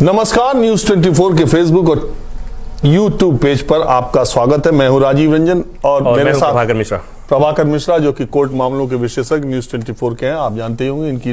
नमस्कार, न्यूज 24 के फेसबुक और यूट्यूब पेज पर आपका स्वागत है। मैं हूं राजीव रंजन और मेरे साथ प्रभाकर मिश्रा जो कि कोर्ट मामलों के विशेषज्ञ न्यूज 24 के हैं। आप जानते होंगे इनकी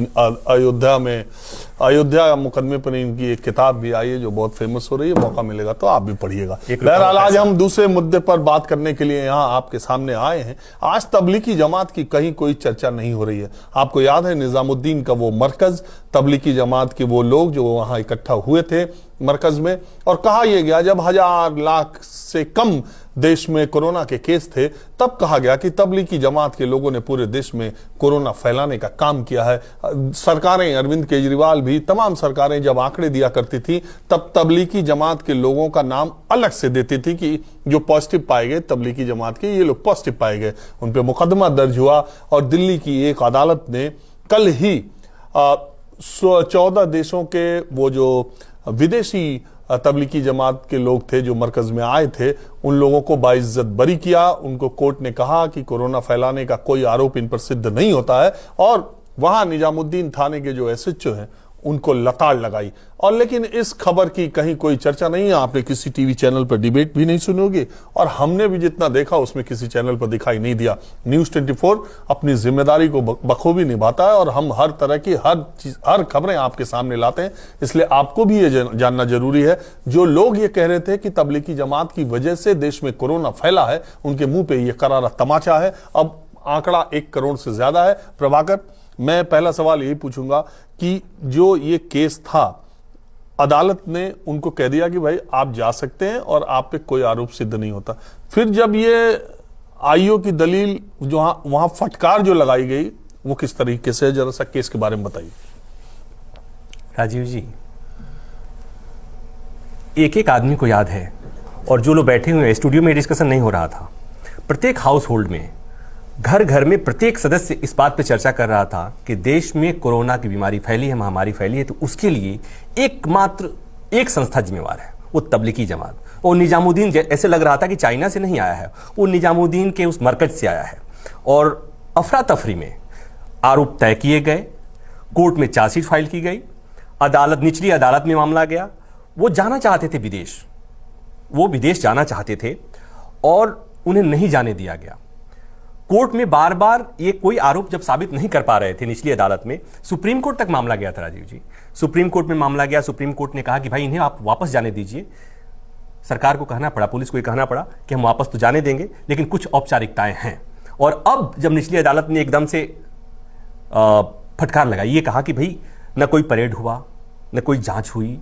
अयोध्या मुकदमे पर इनकी एक किताब भी आई है जो बहुत फेमस हो रही है। मौका मिलेगा तो आप भी पढ़िएगा। बहरहाल आज हम दूसरे मुद्दे पर बात करने के लिए यहाँ आपके सामने आए हैं। आज तबलीगी जमात की कहीं कोई चर्चा नहीं हो रही है। आपको याद है निजामुद्दीन का वो मरकज, तबलीगी जमात के वो लोग जो वहां इकट्ठा हुए थे मरकज में, और कहा यह गया जब 1000 लाख से कम देश में कोरोना के केस थे तब कहा गया कि तबलीगी जमात के लोगों ने पूरे देश में कोरोना फैलाने का काम किया है। सरकारें, अरविंद केजरीवाल भी, तमाम सरकारें जब आंकड़े दिया करती थी तब तबलीगी जमात के लोगों का नाम अलग से देती थी कि जो पॉजिटिव पाए गए तबलीगी जमात के, ये लोग पॉजिटिव पाए गए, उन पर मुकदमा दर्ज हुआ। और दिल्ली की एक अदालत ने कल ही 14 देशों के वो जो विदेशी तबलीगी जमात के लोग थे जो मरकज में आए थे उन लोगों को बाइज्जत बरी किया। उनको कोर्ट ने कहा कि कोरोना फैलाने का कोई आरोप इन पर सिद्ध नहीं होता है, और वहां निजामुद्दीन थाने के जो एसएचओ हैं उनको लताड़ लगाई। और लेकिन इस खबर की कहीं कोई चर्चा नहीं है। आपने किसी टीवी चैनल पर डिबेट भी नहीं सुनी होगी, और हमने भी जितना देखा उसमें किसी चैनल पर दिखाई नहीं दिया। न्यूज 24 अपनी जिम्मेदारी को बखूबी निभाता है और हम हर तरह की हर खबरें आपके सामने लाते हैं। इसलिए आपको भी ये जानना जरूरी है। जो लोग ये कह रहे थे कि तबलीगी जमात की वजह से देश में कोरोना फैला है, उनके मुंह पे ये करारा तमाचा है। अब आंकड़ा 1 करोड़ से ज्यादा है। प्रभाकर, मैं पहला सवाल यही पूछूंगा कि जो ये केस था, अदालत ने उनको कह दिया कि भाई आप जा सकते हैं और आप पे कोई आरोप सिद्ध नहीं होता। फिर जब ये आईओ की दलील जो वहां फटकार जो लगाई गई वो किस तरीके से, जरा सा केस के बारे में बताइए। राजीव जी, एक एक आदमी को याद है, और जो लोग बैठे हुए हैं, स्टूडियो में डिस्कशन नहीं हो रहा था, प्रत्येक हाउस होल्ड में, घर घर में प्रत्येक सदस्य इस बात पर चर्चा कर रहा था कि देश में कोरोना की बीमारी फैली है, महामारी फैली है, तो उसके लिए एकमात्र एक संस्था जिम्मेवार है, वो तबलीगी जमात। और निजामुद्दीन ऐसे लग रहा था कि चाइना से नहीं आया है, वो निजामुद्दीन के उस मरकज से आया है। और अफरा तफरी में आरोप तय किए गए, कोर्ट में चार्जशीट फाइल की गई, अदालत, निचली अदालत में मामला गया। वो जाना चाहते थे विदेश, वो विदेश जाना चाहते थे और उन्हें नहीं जाने दिया गया। कोर्ट में बार बार ये कोई आरोप जब साबित नहीं कर पा रहे थे निचली अदालत में, सुप्रीम कोर्ट तक मामला गया था राजीव जी। सुप्रीम कोर्ट में मामला गया, सुप्रीम कोर्ट ने कहा कि भाई इन्हें आप वापस जाने दीजिए। सरकार को कहना पड़ा, पुलिस को ये कहना पड़ा कि हम वापस तो जाने देंगे लेकिन कुछ औपचारिकताएं हैं। और अब जब निचली अदालत ने एकदम से फटकार लगाई, ये कहा कि भाई न कोई परेड हुआ, न कोई जांच हुई,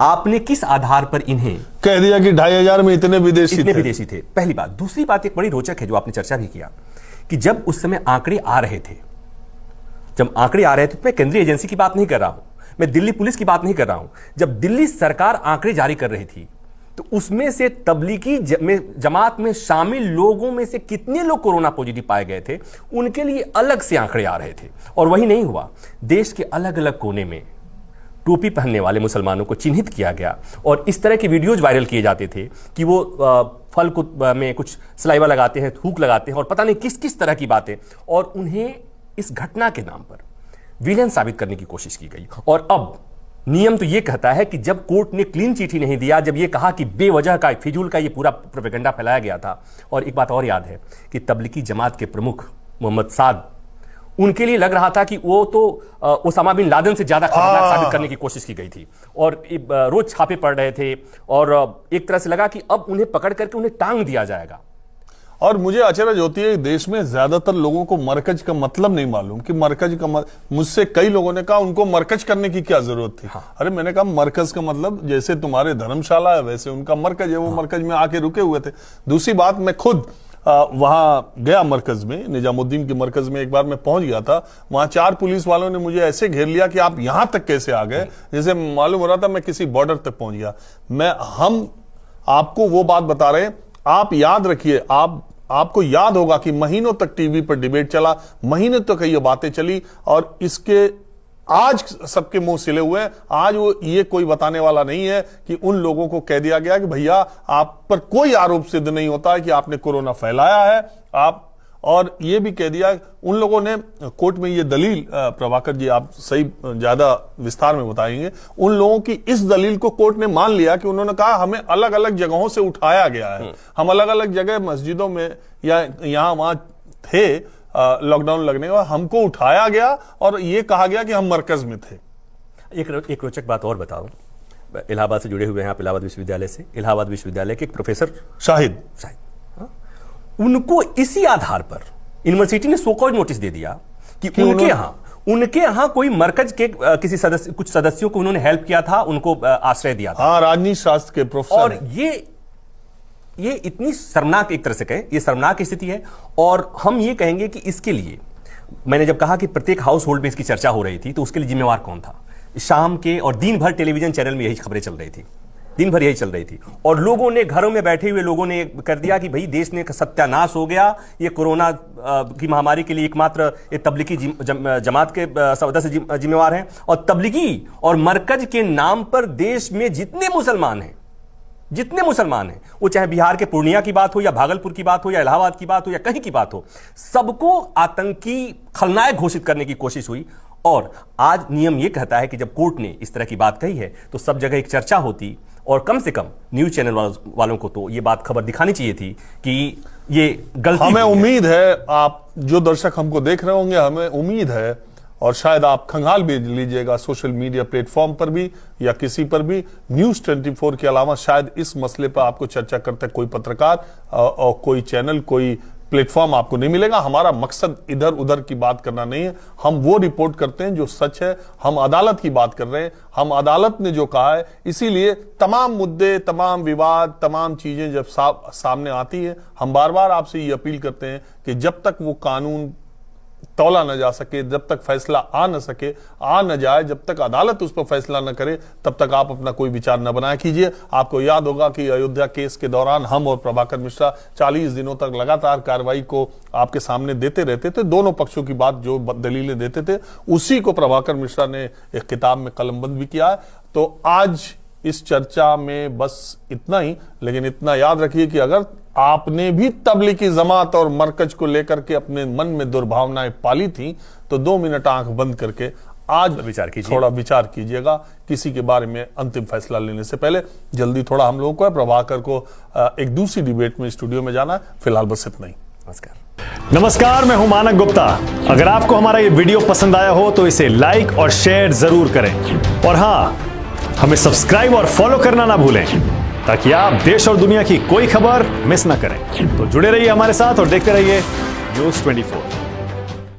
आपने किस आधार पर इन्हें कह दिया कि 2500 में इतने विदेशी थे। पहली बात। दूसरी बात एक बड़ी रोचक है जो आपने चर्चा भी किया कि जब उस समय आंकड़े आ रहे थे, तो मैं केंद्रीय एजेंसी की बात नहीं कर रहा हूं, मैं दिल्ली पुलिस की बात नहीं कर रहा हूं। जब दिल्ली सरकार आंकड़े जारी कर रही थी तो उसमें से तबलीगी जमात में शामिल लोगों में से कितने लोग कोरोना पॉजिटिव पाए गए थे, उनके लिए अलग से आंकड़े आ रहे थे। और वही नहीं हुआ, देश के अलग अलग कोने में टोपी पहनने वाले मुसलमानों को चिन्हित किया गया और इस तरह के वीडियोज वायरल किए जाते थे कि वो फल में कुछ सलाइवा लगाते हैं, थूक लगाते हैं और पता नहीं किस किस तरह की बातें, और उन्हें इस घटना के नाम पर विलेन साबित करने की कोशिश की गई। और अब नियम तो ये कहता है कि जब कोर्ट ने क्लीन चिट ही नहीं दिया, जब ये कहा कि बेवजह का, फिजूल का ये पूरा प्रोपेगेंडा फैलाया गया था। और एक बात और याद है कि तबलीगी जमात के प्रमुख मोहम्मद साद, उनके लिए लग रहा था कि वो तो ओसामा बिन लादेन से ज्यादा खतरनाक साबित करने की कोशिश की गई थी, और रोज छापे पड़ रहे थे, और एक तरह से लगा कि अब उन्हें पकड़ करके उन्हें टांग दिया जाएगा। और मुझे अचरज होती है देश में ज्यादातर लोगों को मरकज का मतलब नहीं मालूम कि मरकज का मुझसे कई लोगों ने कहा उनको मरकज करने की क्या जरूरत थी। हाँ। अरे मैंने कहा मरकज का मतलब जैसे तुम्हारे धर्मशाला है वैसे उनका मरकज है, वो मरकज में आके रुके हुए थे। दूसरी बात, मैं खुद वहां गया मरकज में, निजामुद्दीन के मरकज में एक बार मैं पहुंच गया था। वहां 4 पुलिस वालों ने मुझे ऐसे घेर लिया कि आप यहां तक कैसे आ गए, जैसे मालूम हो रहा था मैं किसी बॉर्डर तक पहुंच गया। हम आपको वो बात बता रहे हैं, आप याद रखिए, आपको याद होगा कि महीनों तक टीवी पर डिबेट चला, महीनों तक ये बातें चली, और इसके आज सबके मुंह सिले हुए हैं। आज वो ये कोई बताने वाला नहीं है कि उन लोगों को कह दिया गया कि भैया आप पर कोई आरोप सिद्ध नहीं होता है कि आपने कोरोना फैलाया है, आप और ये भी कह दिया, उन लोगों ने कोर्ट में ये दलील, प्रभाकर जी आप सही ज्यादा विस्तार में बताएंगे, उन लोगों की इस दलील को कोर्ट ने मान लिया कि उन्होंने कहा हमें अलग अलग जगहों से उठाया गया है, हम अलग अलग जगह मस्जिदों में या यहां वहां थे लॉकडाउन लगने के बाद, हमको उठाया गया और ये कहा गया कि हम मरकज में थे। एक रोचक बात और बताओ, इलाहाबाद से जुड़े हुए हैं आप, इलाहाबाद विश्वविद्यालय से, इलाहाबाद विश्वविद्यालय के एक प्रोफेसर शाहिद, उनको इसी आधार पर यूनिवर्सिटी ने सो कॉज नोटिस दे दिया कि उनके यहां कोई मरकज के किसी सदस्य, कुछ सदस्यों को उन्होंने हेल्प किया था, उनको आश्रय दिया था। हाँ, राजनीति शास्त्र के प्रोफेसर। और ये इतनी शर्मनाक, एक तरह से कहें ये शर्मनाक स्थिति है। और हम ये कहेंगे कि इसके लिए मैंने जब कहा कि प्रत्येक हाउस होल्ड में इसकी चर्चा हो रही थी, तो उसके लिए जिम्मेवार कौन था? शाम के और दिन भर टेलीविजन चैनल में यही खबरें चल रही थी, दिन भर यही चल रही थी, और लोगों ने, घरों में बैठे हुए लोगों ने कर दिया कि भाई देश में सत्यानाश हो गया, ये कोरोना की महामारी के लिए एकमात्र ये तबलीगी जमात के सदस्य जिम्मेवार हैं। और तबलीगी और मरकज के नाम पर देश में जितने मुसलमान हैं, वो चाहे बिहार के पूर्णिया की बात हो या भागलपुर की बात हो या इलाहाबाद की बात हो या कहीं की बात हो, सबको आतंकी खलनायक घोषित करने की कोशिश हुई। और आज नियम यह कहता है कि जब कोर्ट ने इस तरह की बात कही है तो सब जगह एक चर्चा होती, और कम से कम न्यूज चैनल वालों को तो ये बात खबर दिखानी चाहिए थी कि ये गलती। हमें उम्मीद है, आप जो दर्शक हमको देख रहे होंगे, हमें उम्मीद है, और शायद आप खंगाल भी लीजिएगा सोशल मीडिया प्लेटफॉर्म पर भी या किसी पर भी, न्यूज 24 के अलावा शायद इस मसले पर आपको चर्चा करते कोई पत्रकार और कोई चैनल, कोई प्लेटफॉर्म आपको नहीं मिलेगा। हमारा मकसद इधर उधर की बात करना नहीं है, हम वो रिपोर्ट करते हैं जो सच है। हम अदालत की बात कर रहे हैं, हम अदालत ने जो कहा है, इसीलिए तमाम मुद्दे, तमाम विवाद, तमाम चीजें जब सामने आती है, हम बार बार आपसे ये अपील करते हैं कि जब तक वो कानून तौला न जा सके, जब तक फैसला आ न जाए, जब तक अदालत उस पर फैसला न करे, तब तक आप अपना कोई विचार न बनाया कीजिए। आपको याद होगा कि अयोध्या केस के दौरान हम और प्रभाकर मिश्रा 40 दिनों तक लगातार कार्रवाई को आपके सामने देते रहते थे, दोनों पक्षों की बात जो दलीलें देते थे, उसी को प्रभाकर मिश्रा ने एक किताब में कलमबंद भी किया है। तो आज इस चर्चा में बस इतना ही, लेकिन इतना याद रखिए कि अगर आपने भी तबलीगी जमात और मरकज को लेकर के अपने मन में दुर्भावनाएं पाली थी, तो 2 मिनट आंख बंद करके आज थोड़ा विचार कीजिएगा किसी के बारे में अंतिम फैसला लेने से पहले। जल्दी थोड़ा हम लोगों को है, प्रभाकर को एक दूसरी डिबेट में स्टूडियो में जाना है। फिलहाल बस इतना ही। नमस्कार, मैं हूं मानक गुप्ता। अगर आपको हमारा ये वीडियो पसंद आया हो तो इसे लाइक और शेयर जरूर करें, और हाँ, हमें सब्सक्राइब और फॉलो करना ना भूलें ताकि आप देश और दुनिया की कोई खबर मिस ना करें। तो जुड़े रहिए हमारे साथ और देखते रहिए न्यूज़ 24।